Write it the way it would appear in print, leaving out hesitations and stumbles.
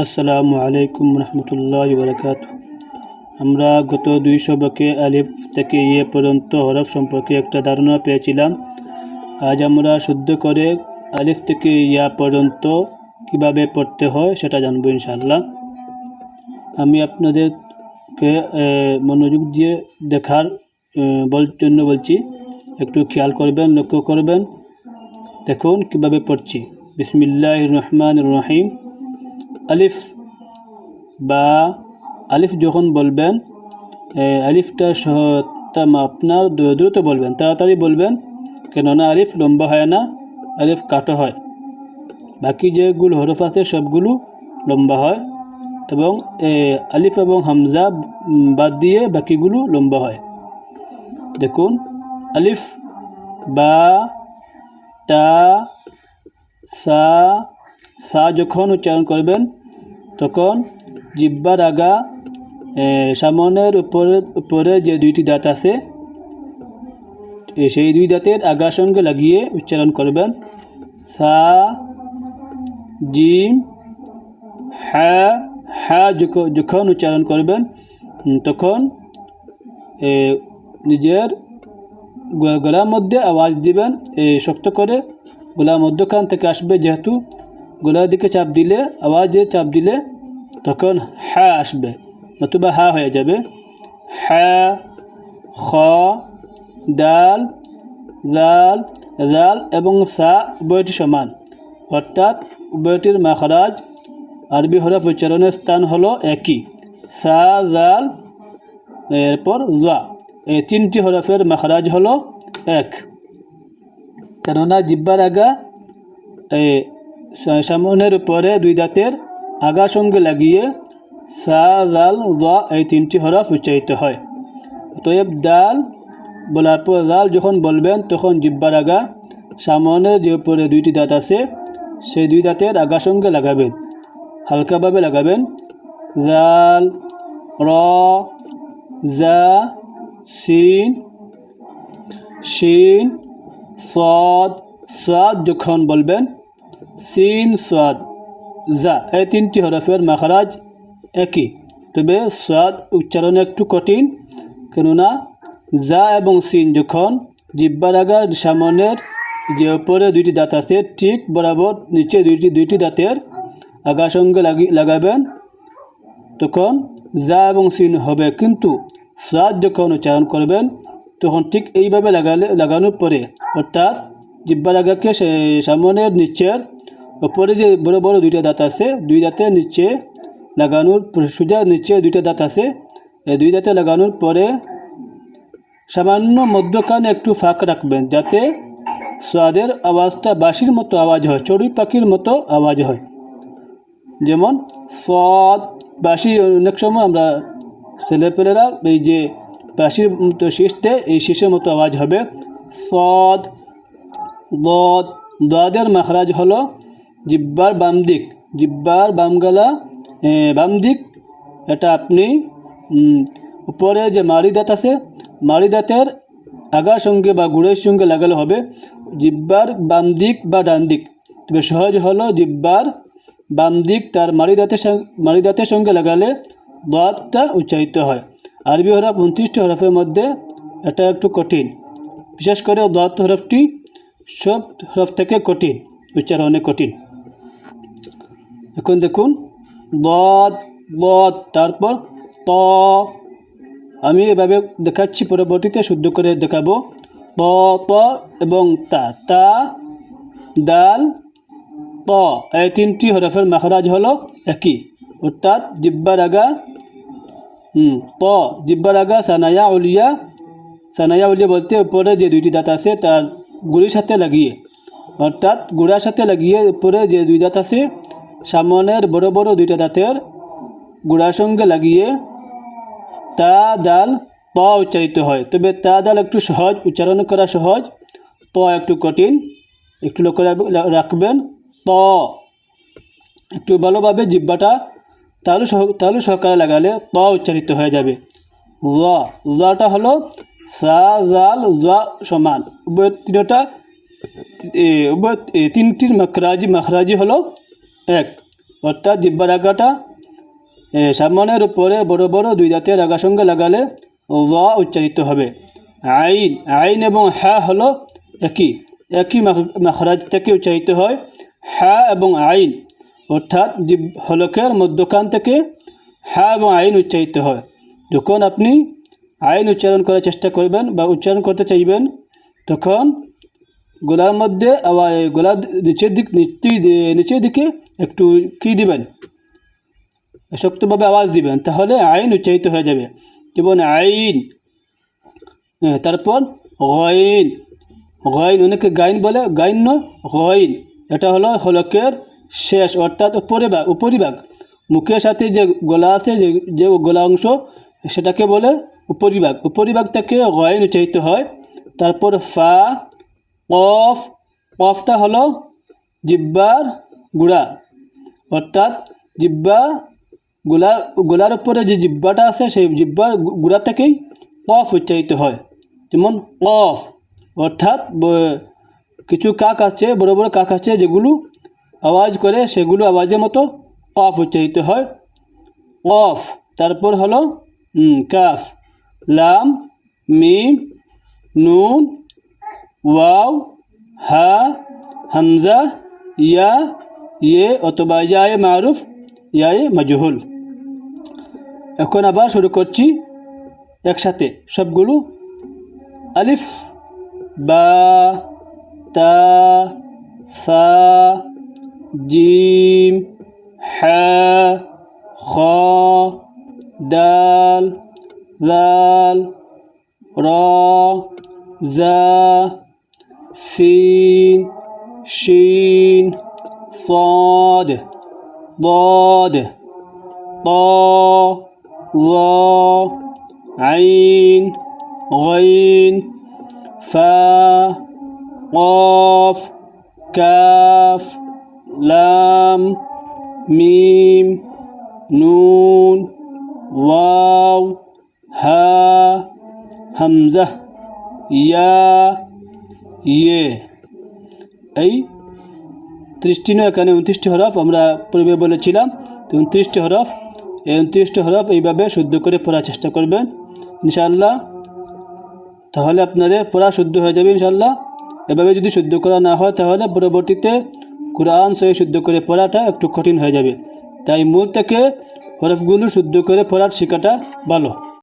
আসসালামু আলাইকুম রহমতুল্লাহি বারাকাতুহু। আমরা গত 2 সবকে আলিফ থেকে ইয়ে পর্যন্ত হরফ সম্পর্কে একটা ধারণা পেয়েছিলাম। আজ আমরা শুদ্ধ করে আলিফ থেকে ইয়া পর্যন্ত কিভাবে পড়তে হয় সেটা জানবো ইনশাআল্লাহ। আমি আপনাদেরকে মনোযোগ দিয়ে দেখার জন্য বলছি, একটু খেয়াল করবেন, লক্ষ্য করবেন। দেখুন কিভাবে পড়ছি। বিসমিল্লাহির রহমানির রহিম। আলিফ বা আলিফ যখন বলবেন, আলিফটা আপনার দ্রুত বলবেন, তাড়াতাড়ি বলবেন, কেননা আলিফ লম্বা হয় না, আলিফ কাটো হয়। বাকি যেগুলো হরফ আছে সবগুলো লম্বা হয়, এবং আলিফ এবং হামজা বাদ দিয়ে বাকিগুলো লম্বা হয়। দেখুন, আলিফ, বা, তা, সা। সা যখন উচ্চারণ করবেন তখন জিহ্বার আগা সামনের উপরে যে দুইটি দাঁত আছে সেই দুই দাঁতের আগার সঙ্গে লাগিয়ে উচ্চারণ করবেন। সা, জিম, হা। হা যখন উচ্চারণ করবেন তখন নিজের গলার মধ্যে আওয়াজ দিবেন, শক্ত করে গলার মধ্যখান থেকে আসবে, যেহেতু গলার দিকে চাপ দিলে, আওয়াজে চাপ দিলে তখন হা আসবে, নতুবা হা হয়ে যাবে। হা, খ, দাল, জাল। জাল এবং সা উভয়টি সমান, অর্থাৎ উভয়টির মাখরাজ আরবি হরফ উচ্চারণের স্থান হলো একই। সা, জাল, এরপর জা, এই তিনটি হরফের মাখরাজ হলো এক। কেননা জিহ্বার আগা সামনের উপরে দুই দাঁতের আগার সঙ্গে লাগিয়ে সা, জাল, জা এই তিনটি হরফ উচ্চারিত হয়। অতএব দাল বলার পর জাল যখন বলবেন তখন জিহ্বার আগা সামনের যে উপরে দুইটি দাঁত আছে সেই দুই দাঁতের আগার সঙ্গে লাগাবেন, হালকাভাবে লাগাবেন। জাল, র, জা, সিন, শিন, সদ। সদ যখন বলবেন সিন, সদ, জা এই তিনটি হরফের মাখরাজ একই, তবে সদ উচ্চারণ একটু কঠিন, কেননা জা এবং সিন যখন জিহ্বার আগার সামনের যে উপরে দুইটি দাঁত আছে ঠিক বরাবর নিচে দুইটি দাঁতের আগার সঙ্গে লাগাবেন, তখন জা এবং সিন হবে। কিন্তু সদ যখন উচ্চারণ করবেন তখন ঠিক এইভাবে লাগানোর পরে, অর্থাৎ জিহ্বার আগাকে সামনের নিচের উপরে যে বড় বড় দুইটা দাঁত আছে দুই দাঁতের নিচে লাগানোর, সোজা নিচে দুইটা দাঁত আছে, এই দুই দাঁতে লাগানোর পরে সামান্য মধ্যখানে একটু ফাঁক রাখবেন, যাতে সোয়াদের আওয়াজটা বাঁশির মতো আওয়াজ হয়, চড়ুই পাখির মতো আওয়াজ হয়। যেমন সদ, বাঁশি অনেক সময় আমরা ছেলেপেলেরা এই যে বাঁশির মতো শীষ দেয়, এই শীষের মতো আওয়াজ হবে। সদ, দদ। দদের মাখরাজ হলো জিহ্বার বাম দিক, জিহ্বার বাম দিক। এটা আপনি উপরে যে মাড়ি দাঁত আছে, মাড়ি দাঁতের আগার সঙ্গে বা গুড়ের সঙ্গে লাগালে হবে জিহ্বার বাম দিক বা ডান দিক, তবে সহজ হলো জিহ্বার বাম দিক, তার মাড়ি দাঁতের সঙ্গে লাগালে দদটা উচ্চারিত হয়। আরবি হরফ 29টি হরফের মধ্যে এটা একটু কঠিন, বিশেষ করে দদ হরফটি সব হরফ থেকে কঠিন, উচ্চারণে কঠিন। এখন দেখুন, দদ, দদ, তারপর ত। আমি এভাবে দেখাচ্ছি, পরবর্তীতে শুদ্ধ করে দেখাবো। ত, ত এবং তা। তা, দাল, ত এই তিনটি হরফের মাখরাজ হলো একই, অর্থাৎ জিহ্বার আগা ত, জিহ্বার আগা সানায়া উলিয়া। সানায়া উলিয়া বলতে উপরে যে দুইটি দাঁত আছে তার গুড়ির সাথে লাগিয়ে, অর্থাৎ গুড়ার সাথে লাগিয়ে উপরে যে দুই দাঁত আছে সামনের বড় বড় দুইটা দাঁতের গুড়ার সঙ্গে লাগিয়ে তা, দাল, ত উচ্চারিত হয়। তবে তা, দাল একটু সহজ, উচ্চারণ করা সহজ, ত একটু কঠিন, একটু লক্ষ্য রাখবেন। ত একটু ভালোভাবে জিহ্বাটা তালু সহকারে লাগালে ত উচ্চারিত হয়ে যাবে। জাটা হলো সা, জাল, জা সমান, তিনটির মাখরাজি হলো এক, অর্থাৎ জিহ্বার আগাটা সামনের উপরে বড় বড় দুই দাঁতের আগার সঙ্গে লাগালে ওয়া উচ্চারিত হবে। আইন, আইন এবং হা হলো একই মাখরাজ থেকে উচ্চারিত হয়। হা এবং আইন অর্থাৎ হলকের মধ্যখান থেকে হা এবং আইন উচ্চারিত হয়। যখন আপনি আইন উচ্চারণ করার চেষ্টা করবেন বা উচ্চারণ করতে চাইবেন, তখন গলার মধ্যে গলার নিচের দিকে একটু দিবেন, শক্তভাবে আওয়াজ দিবেন, তাহলে আইন উচ্চারিত হয়ে যাবে। যেমন আইন, তারপর গইন, গইন অনেকে গাইন বলে, গাইন নয়, গইন। এটা হলো হলকের শেষ অর্থাৎ উপরিভাগ। মুখের সাথে যে গলা আছে, যে গলা অংশ, সেটাকে বলে উপরিভাগ। উপরিভাগ থেকে গইন উচ্চারিত হয়। তারপর ফা, কফ, কফটা হলো জিহ্বার গুড়া, অর্থাৎ জিহ্বা গোলার উপরে যে জিহ্বাটা আছে সেই জিহ্বার গুড়া থেকেই কফ উচ্চারিত হয়। যেমন কফ অর্থাৎ কিছু কাক আছে, বড় বড় কাক আছে যেগুলো আওয়াজ করে, সেগুলো আওয়াজের মতো কফ উচ্চারিত হয়, কফ। তারপর হলো কাফ, লাম, মিম, নুন, ওয়াও, হা, হামজা, ইয়া, ইয়ে অথবা ইয়ায়ে মারুফ, ইয়ায়ে মাজহুল। এখন আবার শুরু করছি একসাথে সবগুলো। আলিফ, বা, তা, সা, জিম, হা, খ, দাল, লাল, র, জা, সিন, শিন, صاد, ضاد, طا, ظا, عين, غين, فا, قاف, كاف, لام, ميم, نون, واو, হা, হামজা, ইয়া, ইয়ে। এই 30টি নয়, এখানে 29টি হরফ আমরা পূর্বে বলেছিলাম। 29টি হরফ, এই 29টি হরফ এইভাবে শুদ্ধ করে পড়ার চেষ্টা করবেন ইনশাআল্লাহ, তাহলে আপনাদের পড়া শুদ্ধ হয়ে যাবে ইনশাআল্লাহ। এভাবে যদি শুদ্ধ করা না হয়, তাহলে পরবর্তীতে কোরআন সহি শুদ্ধ করে পড়াটা একটু কঠিন হয়ে যাবে। তাই মূল থেকে হরফগুলো শুদ্ধ করে পড়ার শেখাটা ভালো।